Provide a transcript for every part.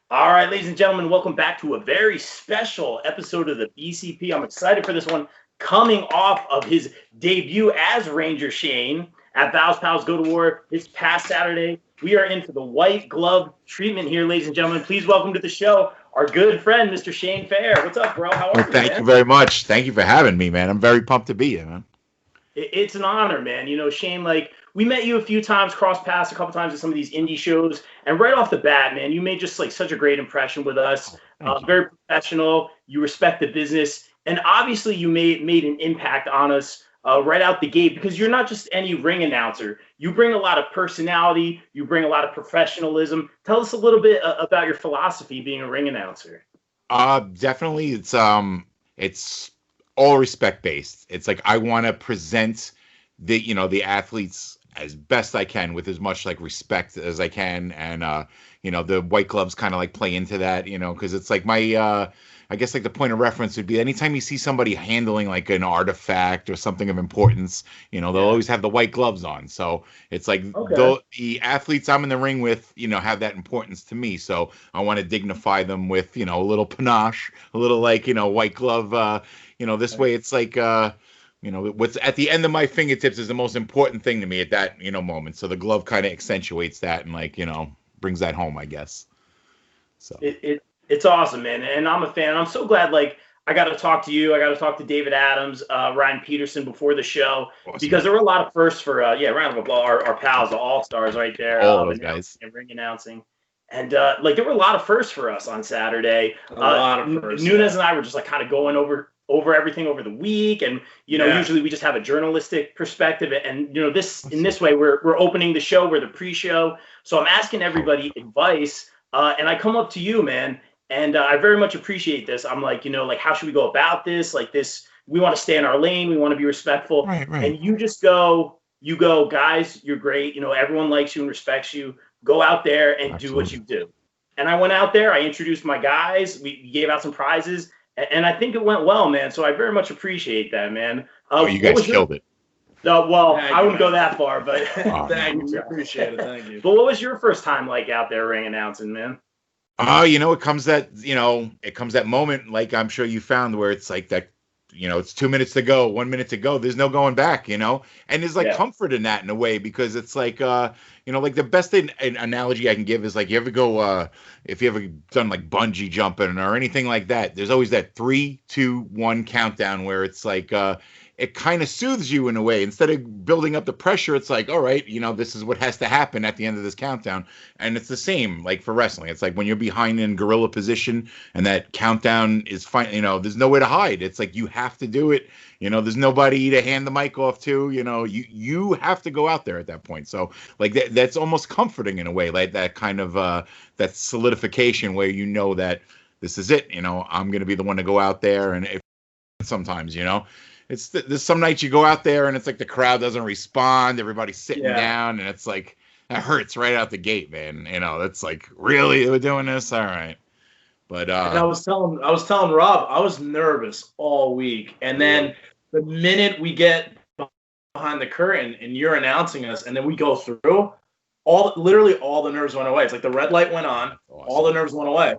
All right, ladies and gentlemen, welcome back to a very special episode of the BCP. I'm excited for this one, coming off of his debut as Ranger Shane at Vals Pals Go to War this past Saturday. We are in for the white glove treatment here, ladies and gentlemen. Please welcome to the show our good friend, Mr. Shane Fair. What's up, bro? How Well, are you, thank you man? very much. Thank you for having me, man. I'm very pumped to be here, man. It's an honor, man. You know, Shane, like we met you a few times, crossed paths a couple times at some of these indie shows, and right off the bat, man, you made just like such a great impression with us. Thank you. Very professional. You respect the business, and obviously, you made an impact on us right out the gate because you're not just any ring announcer. You bring a lot of personality. You bring a lot of professionalism. Tell us a little bit about your philosophy being a ring announcer. Definitely, it's all respect based. It's like I want to present the athletes as best I can with as much like respect as I can, and the white gloves kind of like play into that, because it's like my I guess like the point of reference would be anytime you see somebody handling like an artifact or something of importance, they'll always have the white gloves on. So it's like the athletes I'm in the ring with, have that importance to me. So I want to dignify them with, a little panache, a little like, white glove. This way it's like, what's at the end of my fingertips is the most important thing to me at that, moment. So the glove kind of accentuates that and like, brings that home, I guess. So it's awesome, man, and I'm a fan. I'm so glad, like, I got to talk to you. I got to talk to David Adams, Ryan Peterson before the show, awesome. Because there were a lot of firsts for, round of applause, our pals, the All-Stars right there. All those guys. And ring announcing. And, like, there were a lot of firsts for us on Saturday. A lot of firsts. Nunez and I were just, like, kind of going over everything over the week. And, usually we just have a journalistic perspective. And, in this way, we're opening the show. We're the pre-show. So I'm asking everybody advice. And I come up to you, man. And I very much appreciate this. I'm like, like, how should we go about this? Like this, we want to stay in our lane. We want to be respectful. Right. And you just go, guys, you're great. Everyone likes you and respects you. Go out there and Absolutely. do what you do. And I went out there. I introduced my guys. We gave out some prizes. And I think it went well, man. So I very much appreciate that, man. You guys killed it. Well, I wouldn't go that far, but Thank you. Appreciate it. Thank you. But what was your first time like out there ring announcing, man? It comes that moment, like I'm sure you found, where it's like that, it's 2 minutes to go, 1 minute to go. There's no going back, and there's like comfort in that in a way, because it's like, like the best analogy I can give is like, you ever go, if you ever done like bungee jumping or anything like that, there's always that 3, 2, 1 countdown where it's like, it kind of soothes you in a way. Instead of building up the pressure, it's like, all right, this is what has to happen at the end of this countdown. And it's the same like for wrestling. It's like when you're behind in gorilla position and that countdown is fine, there's nowhere to hide. It's like you have to do it. There's nobody to hand the mic off to. You have to go out there at that point. So like that's almost comforting in a way, like that kind of that solidification where that this is it. I'm going to be the one to go out there. And if sometimes, there's some nights you go out there and it's like the crowd doesn't respond. Everybody's sitting down, and it's like that hurts right out the gate, man. It's like, really, we're doing this, all right. But and I was telling Rob, I was nervous all week, and then the minute we get behind the curtain and you're announcing us, and then we go through, literally all the nerves went away. It's like the red light went on, awesome. All the nerves went away.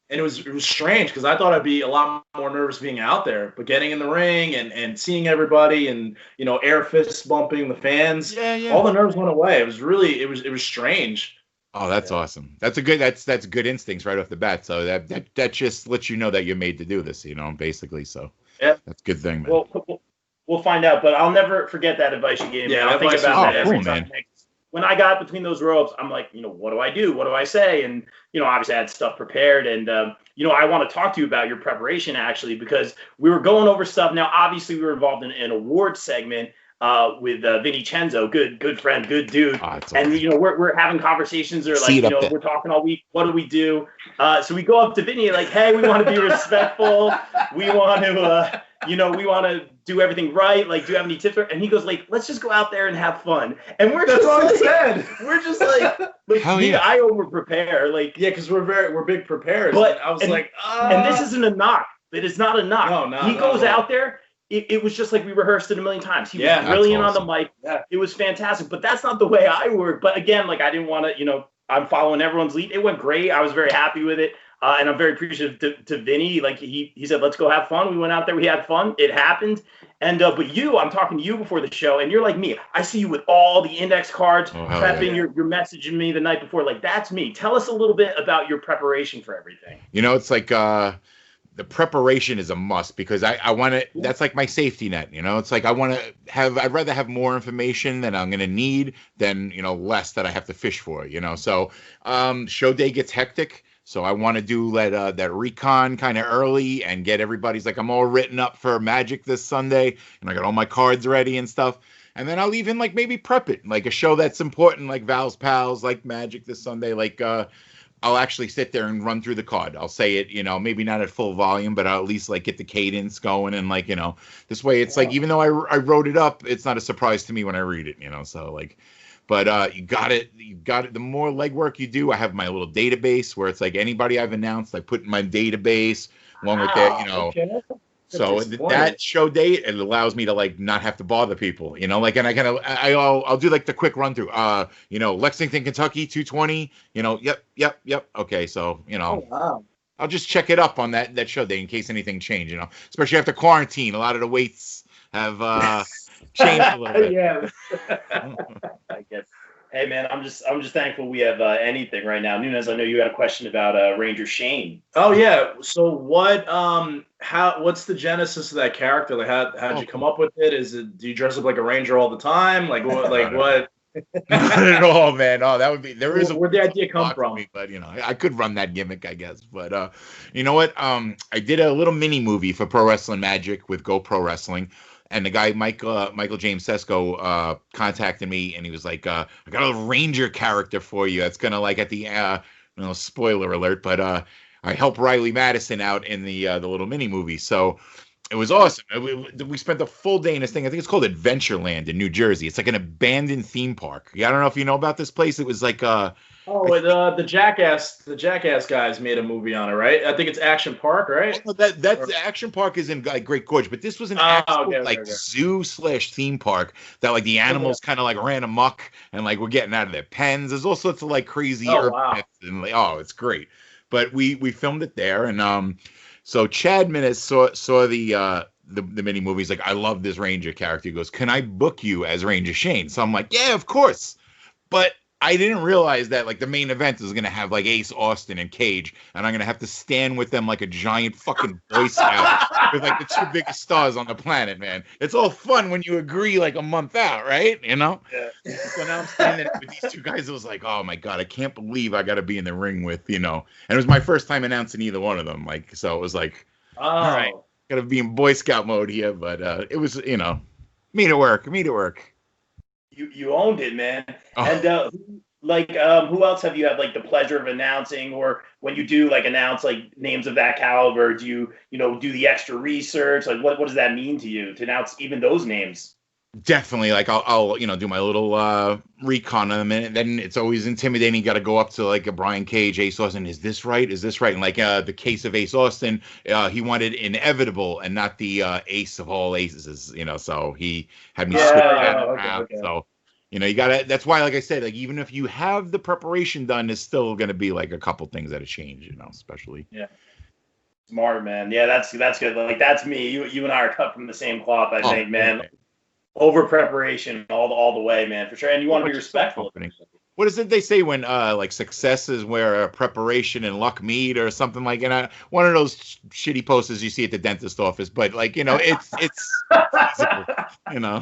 And it was strange because I thought I'd be a lot more nervous being out there, but getting in the ring and seeing everybody and air fists bumping the fans, all the nerves went away. It was really it was strange. Oh, that's awesome. That's good instincts right off the bat. So that just lets you know that you're made to do this, basically. So that's a good thing, man. Well, we'll find out, but I'll never forget that advice you gave me. I'll think about that every time. Man. When I got between those ropes, I'm like, what do I do? What do I say? And, obviously I had stuff prepared. And, I want to talk to you about your preparation, actually, because we were going over stuff. Now, obviously, we were involved in an award segment with Vinny Cenzo, good friend, good dude. Awesome. And, we're having conversations or like, we're talking all week. What do we do? So we go up to Vinny like, hey, we want to be respectful. We want to, we want to do everything right. Like, do you have any tips? And he goes like, let's just go out there and have fun. And we're just we're just like I over prepare. Like, because we're big preparers. But I was and this isn't a knock. It is not a knock. No, he goes out there. It was just like we rehearsed it a million times. He was brilliant on the mic. Yeah. It was fantastic. But that's not the way I work. But again, like I didn't want to, I'm following everyone's lead. It went great. I was very happy with it. And I'm very appreciative to Vinny. Like he said, let's go have fun. We went out there, we had fun. It happened. And but I'm talking to you before the show, and you're like me. I see you with all the index cards, prepping. Yeah. You're messaging me the night before. Like that's me. Tell us a little bit about your preparation for everything. It's like the preparation is a must because I want to. That's like my safety net. It's like I'd rather have more information than I'm going to need than less that I have to fish for. So show day gets hectic. So I want to do that recon kind of early and get everybody's like I'm all written up for Magic this Sunday and I got all my cards ready and stuff. And then I'll even like maybe prep it like a show that's important like Vals Pals, like Magic this Sunday. Like I'll actually sit there and run through the card. I'll say it, maybe not at full volume, but I'll at least like get the cadence going and like, this way it's like even though I wrote it up, it's not a surprise to me when I read it, so like. But you got it. The more legwork you do, I have my little database where it's like anybody I've announced, I put in my database along with that, Okay. So that show date, it allows me to like not have to bother people, like, and I'll do like the quick run through, Lexington, Kentucky, 220, yep. Okay. So, Oh, wow. I'll just check it up on that show day in case anything changed, especially after quarantine, a lot of the weights have, changed a little bit. Yeah. I guess. Hey man, I'm just thankful we have anything right now. Nunez, I know you had a question about Ranger Shane. Oh yeah. So what's the genesis of that character? Like how'd you come up with it? Do you dress up like a ranger all the time? Like what what? Not at all, man. Oh, that would be where'd the idea come from? Me, but I could run that gimmick, I guess. But you know what? I did a little mini movie for Pro Wrestling Magic with Go Pro Wrestling. And the guy, Michael James Sesko, contacted me, and he was like, I got a Ranger character for you. It's going to, like, at the, spoiler alert, but I helped Riley Madison out in the little mini-movie. So it was awesome. We spent a full day in this thing. I think it's called Adventureland in New Jersey. It's like an abandoned theme park. I don't know if you know about this place. It was like... the Jackass guys made a movie on it, right? I think it's Action Park, right? Oh, that's Action Park is in like Great Gorge, but this was an actual zoo/theme park that like the animals kind of like ran amok and like were getting out of their pens. There's all sorts of like crazy pets and like it's great. But we filmed it there, and so Chad Minnis saw the mini movies. Like, I love this Ranger character. He goes, "Can I book you as Ranger Shane?" So I'm like, "Yeah, of course," but I didn't realize that like the main event is going to have like Ace Austin and Cage, and I'm going to have to stand with them like a giant fucking Boy Scout with like the two biggest stars on the planet, man. It's all fun when you agree like a month out, right? Yeah. So now I'm standing with these two guys. It was like, oh my God, I can't believe I got to be in the ring with, And it was my first time announcing either one of them. Like, so it was like, all right, got to be in Boy Scout mode here. But it was, me to work. You owned it, man. Oh. And who else have you had like the pleasure of announcing, or when you do like announce like names of that caliber, do you do the extra research? Like what does that mean to you to announce even those names? Definitely. Like I'll do my little recon on them, and then it's always intimidating. You got to go up to like a Brian Cage, Ace Austin. Is this right? And like the case of Ace Austin, he wanted Inevitable and not the ace of all aces. So he had me switch that around. Okay. So you gotta. That's why, like I said, like even if you have the preparation done, there's still gonna be like a couple things that have changed. Especially. Yeah. Smart, man. Yeah, that's good. Like that's me. You and I are cut from the same cloth. I think, man. Okay. Over preparation all the way, man, for sure. And you want to be respectful. What is it they say when like success is where preparation and luck meet, or something like? And one of those shitty posters you see at the dentist office, but like it's Yeah.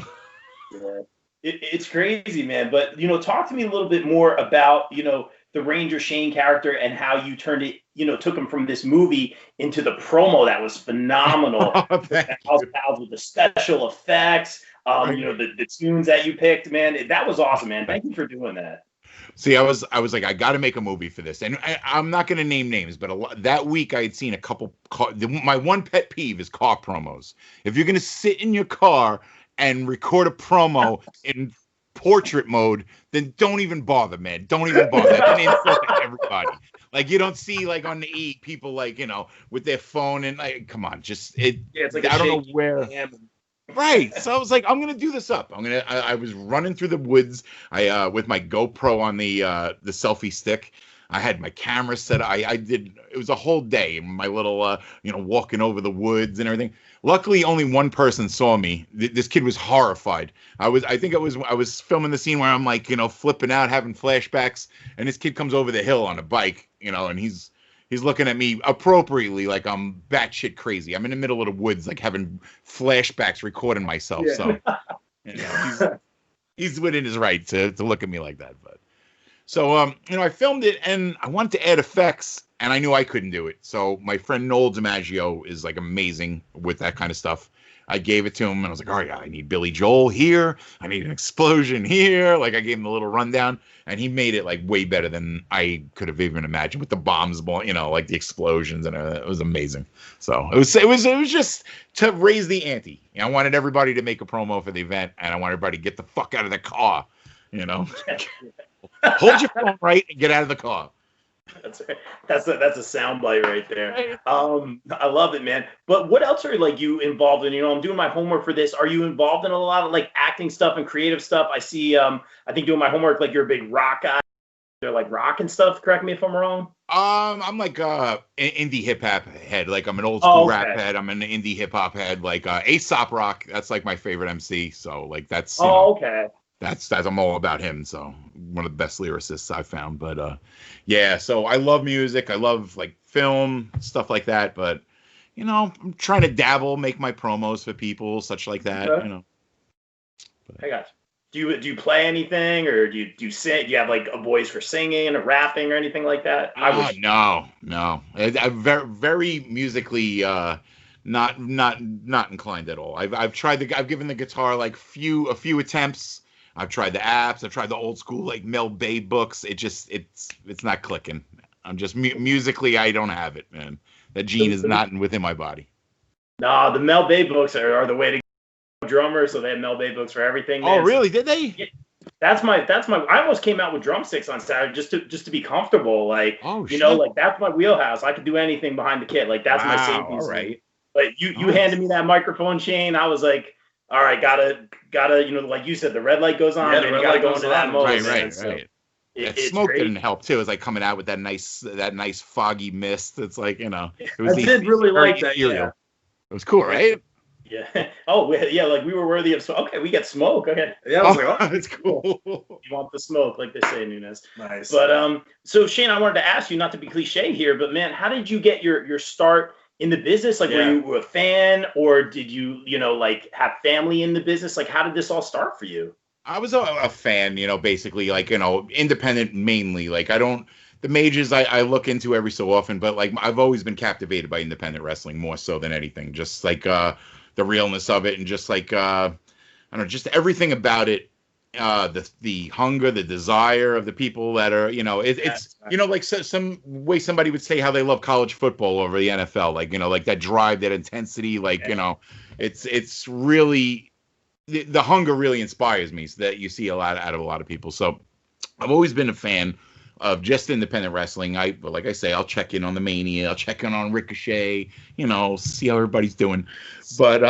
It's crazy, man. But talk to me a little bit more about the Ranger Shane character and how you turned it, took him from this movie into the promo that was phenomenal. Vals Pals with the special effects, the tunes that you picked, man. That was awesome, man. Thank you for doing that. See, I was like, I got to make a movie for this, and I'm not going to name names, but that week I had seen a couple. My one pet peeve is car promos. If you're going to sit in your car and record a promo in portrait mode, then don't even bother, man. Don't even bother. That's an insult to everybody. Like, you don't see like on the E people like with their phone and like, come on, just it. Yeah, it's like I don't know where. Right. So I was like, I'm gonna do this up. I was running through the woods. I with my GoPro on the selfie stick. I had my camera set. I did. It was a whole day. My little walking over the woods and everything. Luckily, only one person saw me. This kid was horrified. I was filming the scene where I'm like, flipping out, having flashbacks, and this kid comes over the hill on a bike, and he's looking at me appropriately like I'm batshit crazy. I'm in the middle of the woods, like having flashbacks, recording myself. Yeah. So, he's within his right to look at me like that. But so, I filmed it and I wanted to add effects, and I knew I couldn't do it. So my friend Noel DiMaggio is like amazing with that kind of stuff. I gave it to him and I was like, all right, I need Billy Joel here. I need an explosion here. Like I gave him a little rundown, and he made it like way better than I could have even imagined with the bombs, like the explosions, and it was amazing. So it was just to raise the ante. I wanted everybody to make a promo for the event, and I wanted everybody to get the fuck out of the car. Hold your phone right and get out of the car. That's a soundbite right there. I love it, man. But what else are you involved in? I'm doing my homework for this. Are you involved in a lot of acting stuff and creative stuff? I see. I think doing my homework, you're a big rock guy. They're rock and stuff. Correct me if I'm wrong. I'm like an indie hip hop head. I'm an old school rap head. I'm an indie hip hop head. Aesop Rock. That's my favorite MC. So that's. Okay. That's I'm all about him. So one of the best lyricists I've found. But yeah, so I love music. I love film, stuff like that. But I'm trying to dabble, make my promos for people, such like that. Okay. But. I got you. Do you play anything, or do you sing? Do you have a voice for singing or rapping or anything like that? No. I'm very, very musically not inclined at all. I've tried I've given the guitar a few attempts. I've tried the apps. I've tried the old school Mel Bay books. It's not clicking. I'm just musically, I don't have it, man. That gene is not within my body. No, the Mel Bay books are the way to go. Drummer, so they have Mel Bay books for everything. Man. Oh, really? Did they? Yeah, that's my. I almost came out with drumsticks on Saturday just to be comfortable. That's my wheelhouse. I could do anything behind the kit. That's my safety. All right. But you handed me that microphone, Shane. I was like, all right, gotta, like you said, the red light goes on, and you gotta go into that mode. Right. Smoke didn't help too. It was coming out with that nice foggy mist. It's it was. I did really like that. Yeah. It was cool, right? Yeah. Oh, we were worthy of smoke. Okay, we get smoke. Okay. Yeah, I was like, it's cool. You want the smoke, like they say, Nunes. Nice. But so Shane, I wanted to ask you, not to be cliche here, but man, how did you get your start in the business? Were you a fan, or did you, have family in the business? How did this all start for you? I was a fan, basically, independent mainly. The majors I look into every so often, but I've always been captivated by independent wrestling more so than anything. Just the realness of it, and just I don't know, just everything about it. The hunger, the desire of the people that are, it's some way somebody would say how they love college football over the NFL, that drive, that intensity, it's really the hunger really inspires me, so that you see a lot out of a lot of people. So I've always been a fan of just independent wrestling. Like I say, I'll check in on the Mania, I'll check in on Ricochet, see how everybody's doing. But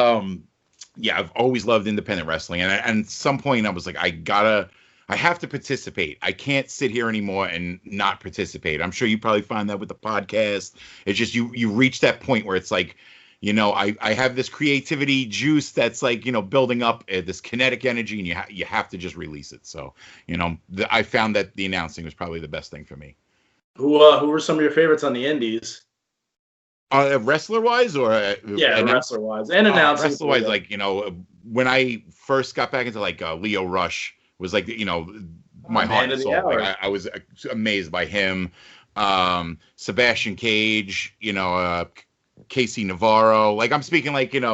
yeah, I've always loved independent wrestling, and at some point I was like, I have to participate. I can't sit here anymore and not participate. I'm sure you probably find that with the podcast. It's just you reach that point where it's I have this creativity juice that's building up this kinetic energy, and you have to just release it. So I found that the announcing was probably the best thing for me. Who were some of your favorites on the indies? Wrestler wise, or wrestler wise, and announcing. Wrestler wise, when I first got back into Leo Rush was my heart and soul. I was amazed by him. Sebastian Cage, Casey Navarro. I'm speaking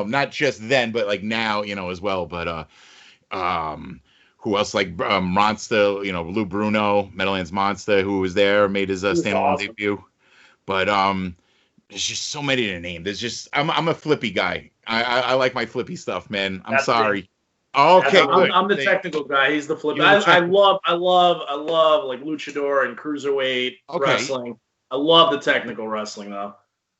not just then, but now, as well. But who else? Monster, Lou Bruno, Meadowlands Monster, who was there, made his standalone debut. But there's just so many to name. There's just I'm a flippy guy. I like my flippy stuff, man. I'm sorry. Okay, I'm the technical guy. He's the flippy. I love luchador and cruiserweight wrestling. I love the technical wrestling though.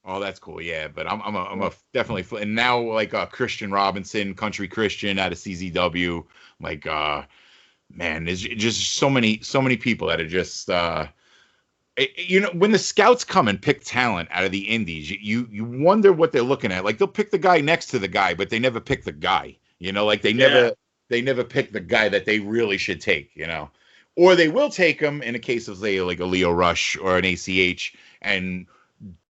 Oh, that's cool. Yeah, but I'm a definitely, and now like Christian Robinson, country Christian out of CZW, like man, there's just so many people that are just when the scouts come and pick talent out of the indies, you wonder what they're looking at. Like they'll pick the guy next to the guy, but they never pick the guy. Like they never pick the guy that they really should take. Or they will take him in a case of say like a Leo Rush or an ACH and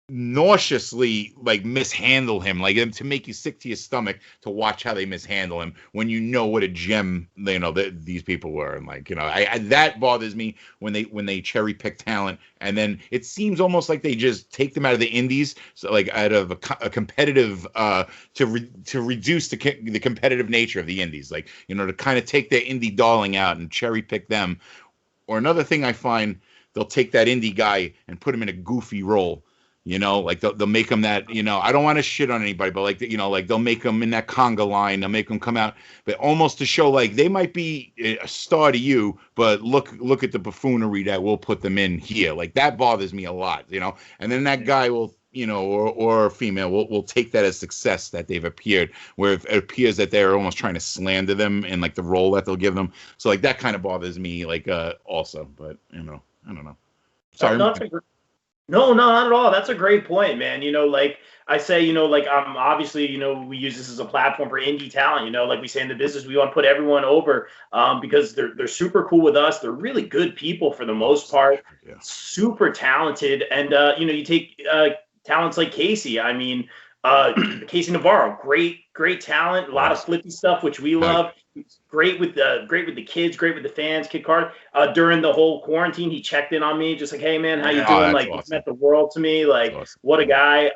nauseously like mishandle him, like to make you sick to your stomach to watch how they mishandle him when what a gem these people were. And like I that bothers me when they cherry pick talent and then it seems almost like they just take them out of the indies, so like out of a competitive to reduce the competitive nature of the indies, like to kind of take their indie darling out and cherry pick them. Or another thing I find, they'll take that indie guy and put him in a goofy role. Like they'll make them that, I don't want to shit on anybody, but like, like they'll make them in that conga line. They'll make them come out, but almost to show like they might be a star to you, but look at the buffoonery that we'll put them in here. Like that bothers me a lot, and then that guy will, or female will take that as success that they've appeared, where it appears that they're almost trying to slander them in like the role that they'll give them. So like that kind of bothers me, like, also, but I don't know. Sorry. No, not at all. That's a great point, man. Like I say, like obviously, we use this as a platform for indie talent. Like we say in the business, we want to put everyone over because they're super cool with us. They're really good people for the most part, super talented. And, you take talents like Casey. I mean, Casey Navarro, great talent, a lot of flippy stuff, which we love. He's great with the kids, great with the fans. Kid Card during the whole quarantine, he checked in on me, just like, hey man, how you doing? Like, awesome. Meant the world to me. Like, awesome. What a guy.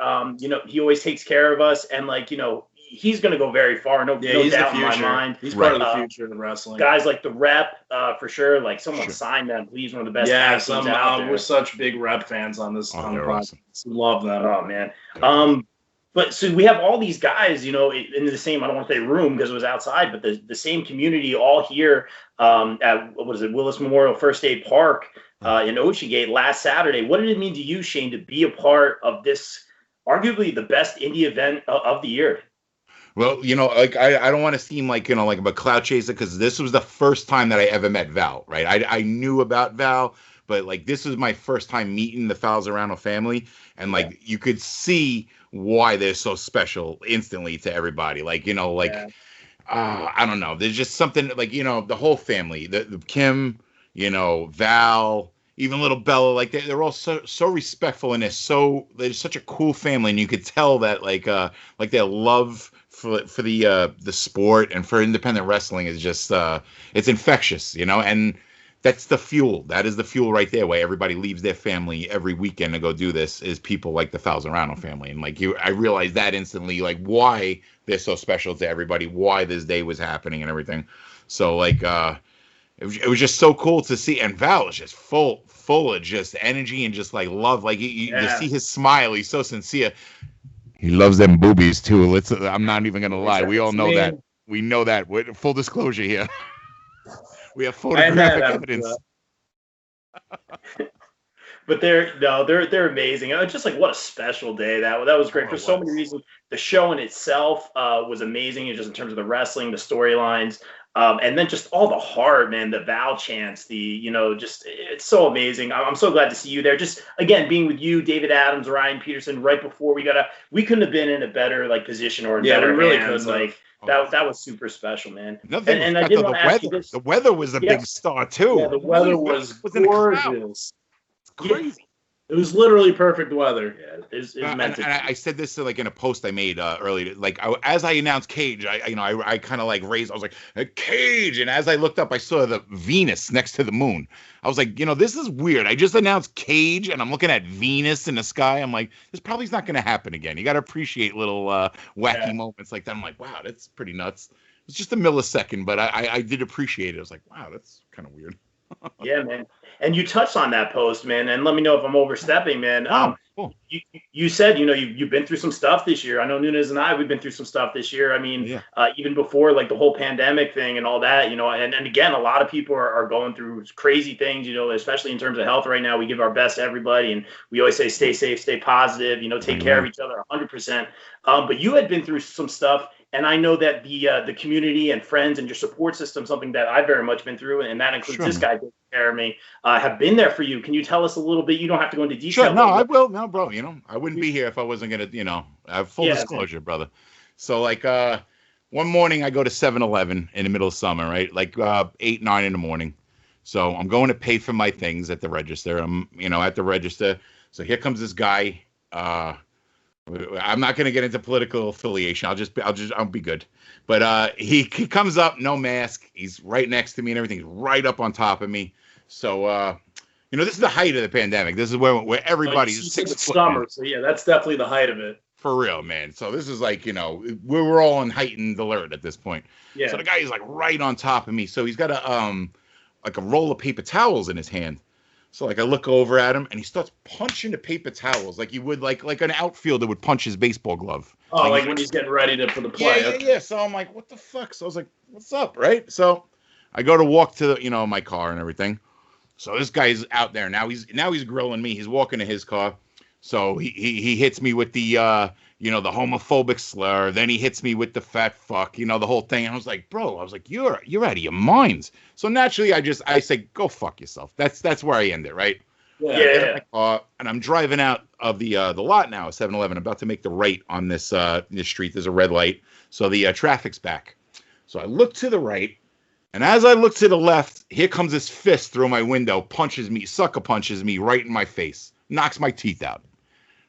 He always takes care of us, and like, he's gonna go very far. No doubt in my mind. He's part of the future in wrestling. Guys like the Rep, for sure. Like, someone sign them, please. One of the best. Yeah, we're such big Rep fans on this. On the podcast. Awesome. Love them. Oh man. But so we have all these guys, in the same, I don't want to say room because it was outside, but the same community all here at, Willis Memorial First Aid Park in Oceangate last Saturday. What did it mean to you, Shane, to be a part of this, arguably the best indie event of the year? Well, like I don't want to seem like, like I'm a cloud chaser because this was the first time that I ever met Val, right? I knew about Val, but like this was my first time meeting the Falzarano family. And like you could see why they're so special instantly to everybody. Like, I don't know. There's just something like, the whole family, the Kim, Val, even little Bella, like they're all so respectful and they're such a cool family. And you could tell that like their love for the sport and for independent wrestling is just, it's infectious, and that's the fuel. That is the fuel right there. Why everybody leaves their family every weekend to go do this is people like the Falzarano family. And like I realized that instantly, like why they're so special to everybody, why this day was happening and everything. So like, it was just so cool to see. And Val is just full of just energy and just like love. Like you see his smile. He's so sincere. He loves them boobies too. I'm not even going to lie. We all know that. We know that. Full disclosure here. We have photographic evidence. But they're amazing. It's just like what a special day that was great for so many reasons. The show in itself was amazing, just in terms of the wrestling, the storylines, and then just all the heart, man. The Val chants, just it's so amazing. I'm so glad to see you there. Just again being with you, David Adams, Ryan Peterson, right before we couldn't have been in a better like position or in better really hands. Like. That was super special, man. And I didn't want to ask you this. The weather was a big star too. Yeah, the weather was gorgeous. It's crazy. It was literally perfect weather. Yeah, it's meant to. And I said this like in a post I made earlier. Like as I announced Cage, I kind of like raised. I was like Cage, and as I looked up, I saw the Venus next to the moon. I was like, this is weird. I just announced Cage, and I'm looking at Venus in the sky. I'm like, this probably is not going to happen again. You got to appreciate little wacky moments like that. I'm like, wow, that's pretty nuts. It's just a millisecond, but I did appreciate it. I was like, wow, that's kind of weird. Yeah, man. And you touched on that post, man, and let me know if I'm overstepping, man. Cool. You said, you've been through some stuff this year. I know Nunez and we've been through some stuff this year. I mean, even before like the whole pandemic thing and all that, and again, a lot of people are going through crazy things, especially in terms of health right now. We give our best to everybody, and we always say, stay safe, stay positive, take care of each other 100%. But you had been through some stuff. And I know that the community and friends and your support system, something that I've very much been through, and that includes this guy taking care of me, have been there for you. Can you tell us a little bit? You don't have to go into detail. Sure, no, I will. No, bro, I wouldn't be here if I wasn't going to, have full disclosure, brother. So, like, one morning I go to 7-Eleven in the middle of summer, right? Like 8, 9 in the morning. So I'm going to pay for my things at the register. I'm, at the register. So here comes this guy. I'm not going to get into political affiliation. I'll be good. But he comes up, no mask. He's right next to me and everything's right up on top of me. So, this is the height of the pandemic. This is where everybody's 6 foot. Summer. So yeah, that's definitely the height of it. For real, man. So this is like, we're all in heightened alert at this point. Yeah. So the guy is like right on top of me. So he's got a roll of paper towels in his hand. So like I look over at him and he starts punching the paper towels like you would like an outfielder would punch his baseball glove. Oh, like when he's getting ready for the play. Yeah. So I'm like, what the fuck? So I was like, what's up, right? So I go to walk to my car and everything. So this guy's out there now. He's grilling me. He's walking to his car. So he hits me with the the homophobic slur. Then he hits me with the fat fuck. The whole thing. And I was like, bro. You're out of your minds. So naturally, I say, go fuck yourself. That's where I end it, right? Yeah. And I'm driving out of the lot now, 7-Eleven. I'm about to make the right on this street. There's a red light, so the traffic's back. So I look to the right, and as I look to the left, here comes this fist through my window, sucker punches me right in my face, knocks my teeth out.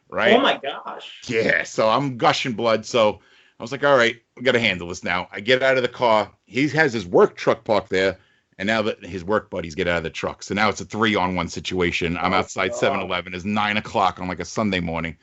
Right? Oh my gosh. Yeah, so I'm gushing blood. So I was like, all right, we got to handle this now. I get out of the car. He has his work truck parked there. And now that his work buddies get out of the truck. So now it's a 3-on-1 situation. I'm outside 7-Eleven. It's 9 o'clock on like a Sunday morning.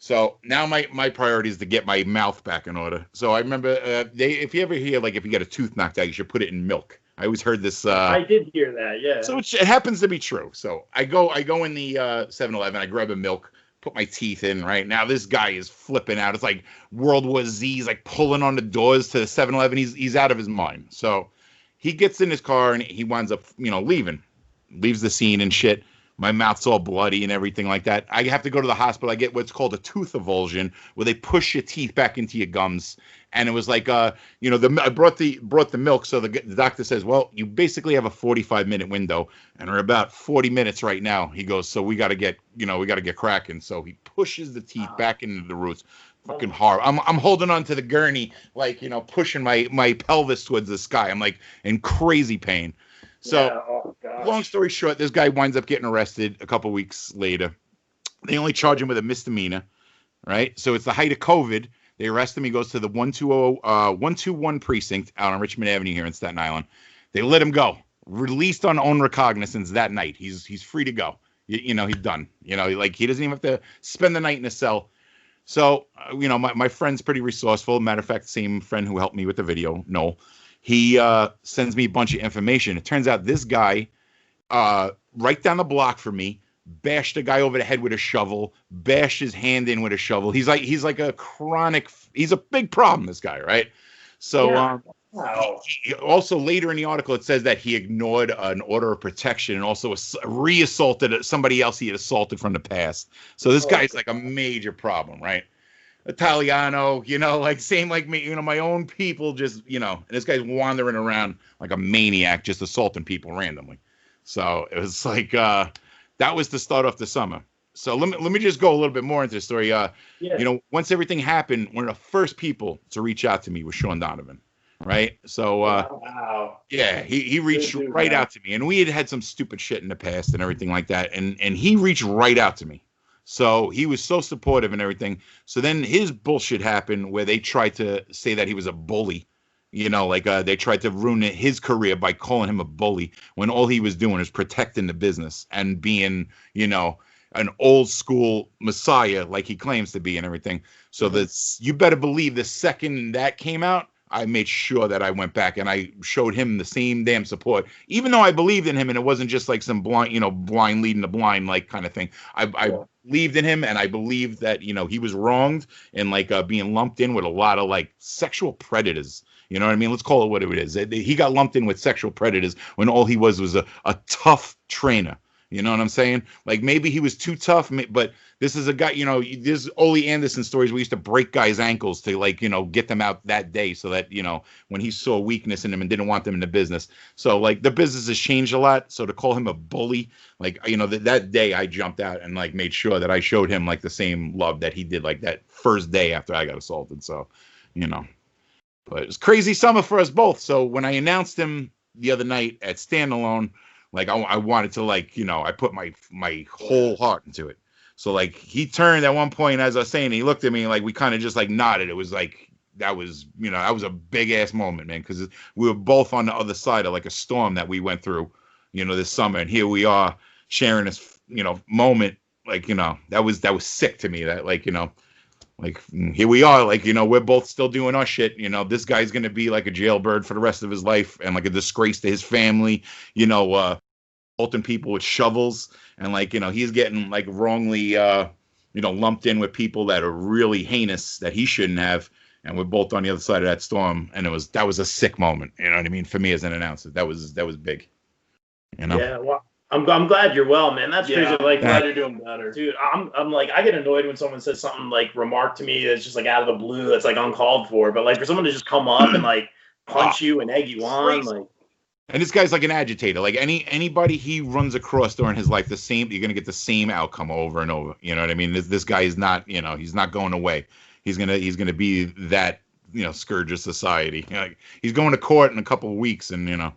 So now my priority is to get my mouth back in order. So I remember if you ever hear, like if you get a tooth knocked out, you should put it in milk. I always heard this. I did hear that, yeah. So it happens to be true. So I go in the 7-Eleven. I grab a milk. Put my teeth in right now. This guy is flipping out. It's like World War Z. He's like pulling on the doors to the 7-Eleven. He's out of his mind. So he gets in his car and he winds up, leaves the scene and shit. My mouth's all bloody and everything like that. I have to go to the hospital. I get what's called a tooth avulsion, where they push your teeth back into your gums. And it was like, I brought the milk. So the doctor says, well, you basically have a 45-minute window, and we're about 40 minutes right now. He goes, so we got to get cracking. So he pushes the teeth back into the roots. Fucking hard. I'm holding on to the gurney, like, pushing my pelvis towards the sky. I'm like in crazy pain. So, long story short, this guy winds up getting arrested a couple weeks later. They only charge him with a misdemeanor, right? So it's the height of COVID. They arrest him. He goes to the 121 precinct out on Richmond Avenue here in Staten Island. They let him go. Released on own recognizance that night. He's free to go. He's done. Like he doesn't even have to spend the night in a cell. So, my friend's pretty resourceful. Matter of fact, same friend who helped me with the video, Noel. He sends me a bunch of information. It turns out this guy, right down the block from me, bashed a guy over the head with a shovel, bashed his hand in with a shovel. He's like a chronic. He's a big problem, this guy, right? So, also later in the article, it says that he ignored an order of protection and also re-assaulted somebody else he had assaulted from the past. So this guy's like a major problem, right? Italiano, like same like me, my own people just, and this guy's wandering around like a maniac, just assaulting people randomly. So it was like, that was to start off the summer. So let me just go a little bit more into the story. Once everything happened, one of the first people to reach out to me was Sean Donovan. Right. So, he reached right out to me, and we had some stupid shit in the past and everything like that. And he reached right out to me. So he was so supportive and everything. So then his bullshit happened where they tried to say that he was a bully, they tried to ruin his career by calling him a bully when all he was doing is protecting the business and being, an old school messiah like he claims to be and everything. So you better believe the second that came out, I made sure that I went back and I showed him the same damn support, even though I believed in him and it wasn't just like some blind leading the blind, like kind of thing. I believed in him and I believed that, he was wronged and like being lumped in with a lot of like sexual predators. You know what I mean? Let's call it what it is. He got lumped in with sexual predators when all he was a tough trainer. You know what I'm saying? Like maybe he was too tough, but this is a guy, there's Ole Anderson stories. We used to break guys' ankles to like, get them out that day so that, when he saw weakness in them and didn't want them in the business. So like the business has changed a lot. So to call him a bully, like, that day I jumped out and like made sure that I showed him like the same love that he did like that first day after I got assaulted. So, but it's crazy summer for us both. So when I announced him the other night at Standalone, like I wanted to like, I put my whole heart into it. So like he turned at one point, as I was saying, he looked at me and like we kind of just like nodded. It was like that was a big ass moment, man, because we were both on the other side of like a storm that we went through, this summer, and here we are sharing this moment. Like that was sick to me. That like like here we are, like we're both still doing our shit. This guy's gonna be like a jailbird for the rest of his life and like a disgrace to his family. Assaulting people with shovels and like he's getting like wrongly lumped in with people that are really heinous that he shouldn't have, and we're both on the other side of that storm, and that was a sick moment, you know what I mean, for me as an announcer. That was big, Yeah, well, I'm glad you're well, man. That's crazy. Like, glad you're doing better, dude. I'm like, I get annoyed when someone says something like remark to me that's just like out of the blue, that's like uncalled for, but like for someone to just come up and like punch you and egg you on, like. And this guy's like an agitator. Like anybody he runs across during his life, you're gonna get the same outcome over and over. You know what I mean? This guy is not, he's not going away. He's gonna be that, scourge of society. He's going to court in a couple of weeks, and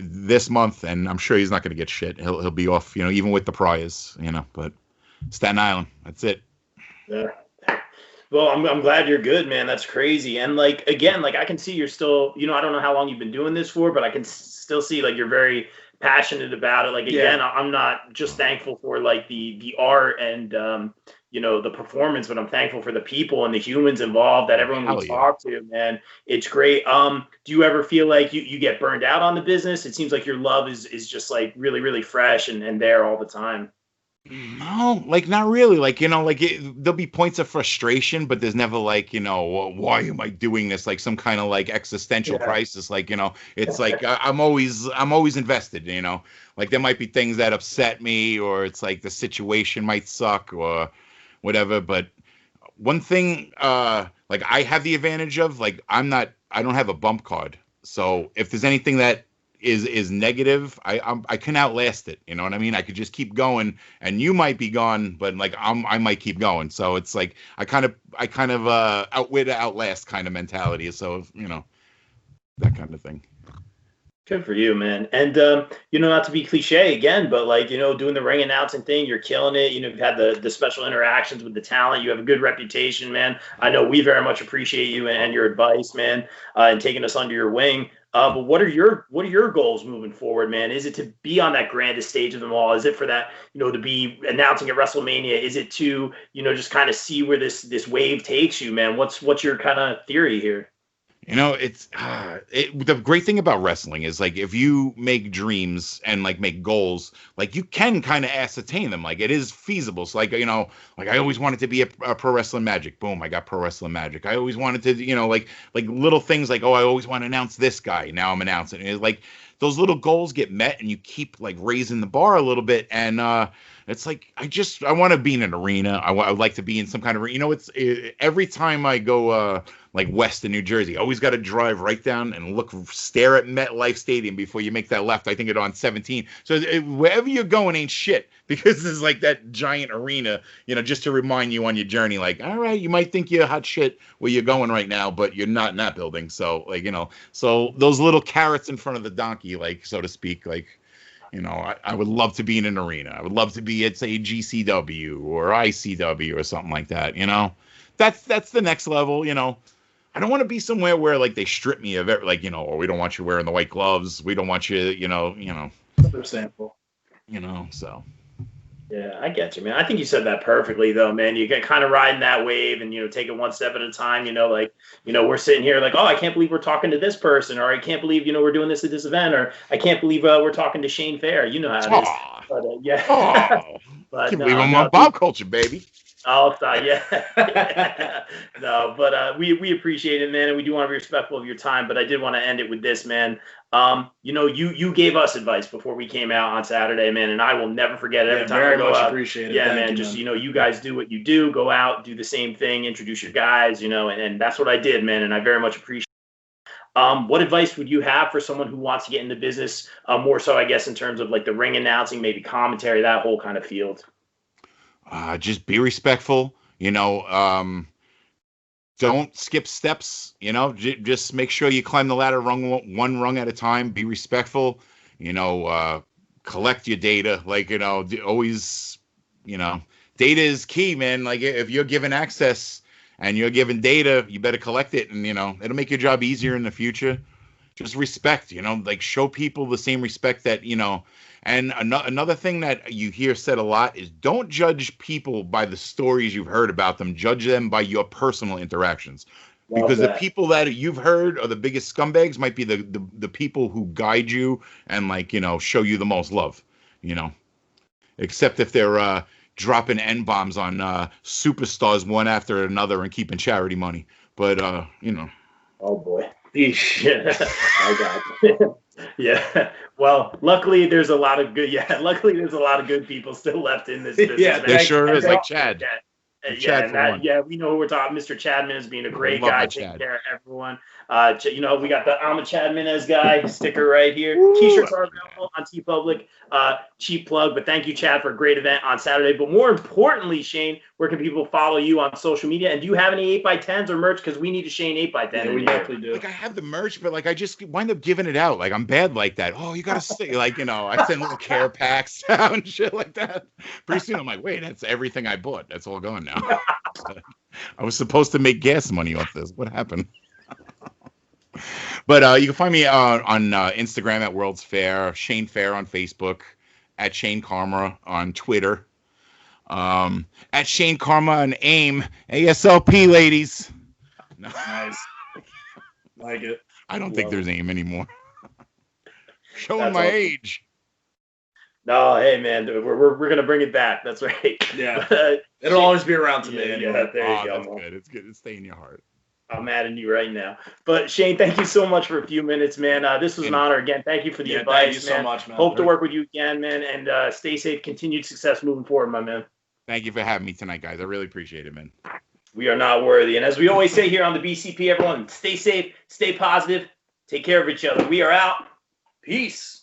this month, and I'm sure he's not gonna get shit. He'll be off, even with the priors, But Staten Island, that's it. Yeah. Well, I'm glad you're good, man. That's crazy. And like, again, like I can see you're still, I don't know how long you've been doing this for, but I can still see like you're very passionate about it. Like, again, I'm not just thankful for like the art and, the performance, but I'm thankful for the people and the humans involved, that everyone we talk to, man. It's great. Do you ever feel like you get burned out on the business? It seems like your love is just like really, really fresh and there all the time. No, like not really. Like there'll be points of frustration, but there's never like why am I doing this? Like some kind of like existential crisis. Like it's like I'm always invested. Like there might be things that upset me, or it's like the situation might suck or whatever. But one thing, like I have the advantage of like I don't have a bump card, so if there's anything that is negative, I can outlast it. You know what I mean? I could just keep going, and you might be gone, but like I might keep going. So it's like I kind of outwit, outlast kind of mentality. So that kind of thing. Good for you, man. And not to be cliche again, but like doing the ring announcing thing, you're killing it. You've had the special interactions with the talent. You have a good reputation, man. I know we very much appreciate you and your advice, man, and taking us under your wing. But what are your goals moving forward, man? Is it to be on that grandest stage of them all? Is it for that, to be announcing at WrestleMania? Is it to, just kind of see where this wave takes you, man? What's your kind of theory here? It's the great thing about wrestling is like if you make dreams and like make goals, like you can kind of ascertain them. Like it is feasible. So like like I always wanted to be a Pro Wrestling Magic. Boom, I got Pro Wrestling Magic. I always wanted to like little things like, oh, I always want to announce this guy. Now I'm announcing. And it's like those little goals get met, and you keep like raising the bar a little bit. And it's like I want to be in an arena. I would like to be in some kind of it's every time I go like west in New Jersey, I always got to drive right down and stare at MetLife Stadium before you make that left. I think it's on 17. So wherever you're going ain't shit, because there's like that giant arena, just to remind you on your journey. Like, all right, you might think you're hot shit where you're going right now, but you're not in that building. So like so those little carrots in front of the donkey, like so to speak, like. I would love to be in an arena. I would love to be at, say, GCW or ICW or something like that. That's the next level. I don't want to be somewhere where like they strip me of it, like or we don't want you wearing the white gloves. We don't want you, Understandable. So. Yeah, I get you, man. I think you said that perfectly, though, man. You get kind of riding that wave and, take it one step at a time, we're sitting here like, oh, I can't believe we're talking to this person, or I can't believe, we're doing this at this event, or I can't believe we're talking to Shane Fair. You know how it is. But, yeah. Oh, but can't believe I'm on Bob Culture, baby. Oh, yeah. No, but we appreciate it, man, and we do want to be respectful of your time. But I did want to end it with this, man. You gave us advice before we came out on Saturday, man, and I will never forget it. Every time I go much out, appreciate it. Yeah, man. Just you guys do what you do. Go out, do the same thing, introduce your guys, and that's what I did, man. And I very much appreciate. What advice would you have for someone who wants to get into business? More so, I guess, in terms of like the ring announcing, maybe commentary, that whole kind of field. Just be respectful, don't skip steps, just make sure you climb the ladder one rung at a time. Be respectful, collect your data. Like, always, data is key, man. Like, if you're given access and you're given data, you better collect it, and, it'll make your job easier in the future. Just respect, like show people the same respect that, and another thing that you hear said a lot is don't judge people by the stories you've heard about them. Judge them by your personal interactions. Because the people that you've heard are the biggest scumbags might be the people who guide you and, like, show you the most love, except if they're dropping N-bombs on superstars one after another and keeping charity money. But, Oh, boy. I got it. Yeah. Well, luckily there's a lot of good. Yeah. Luckily there's a lot of good people still left in this business. Yeah, there sure is. Like Chad. Yeah, we know who we're talking. Mr. Chadman is being a great guy, taking care of everyone. We got the I'm a Chadmanez guy sticker right here. T-shirts are available on TeePublic. Cheap plug, but thank you, Chad, for a great event on Saturday. But more importantly, Shane, where can people follow you on social media? And do you have any 8x10s or merch? Because we need a Shane 8x10. Yeah, we definitely do. Like, I have the merch, but like I just wind up giving it out. Like, I'm bad like that. Oh, you gotta say, like, I send little care packs out and shit like that. Pretty soon I'm like, wait, that's everything I bought. That's all gone now. I was supposed to make gas money off this. What happened? But you can find me on Instagram at World's Fair, Shane Fair on Facebook, at Shane Karma on Twitter, at Shane Karma on AIM, ASLP, ladies. Nice. Like it. I don't think there's AIM anymore. Showing my age. No, hey, man, we're gonna bring it back. That's right. Yeah, it'll always be around to me. Yeah, there you go. That's good. It's good. It's staying in your heart. I'm adding you right now. But Shane, thank you so much for a few minutes, man. This was an honor again. Thank you for the advice, thank you so much, man. Hope to work with you again, man. And stay safe. Continued success moving forward, my man. Thank you for having me tonight, guys. I really appreciate it, man. We are not worthy. And as we always say here on the BCP, everyone, stay safe, stay positive, take care of each other. We are out. Peace.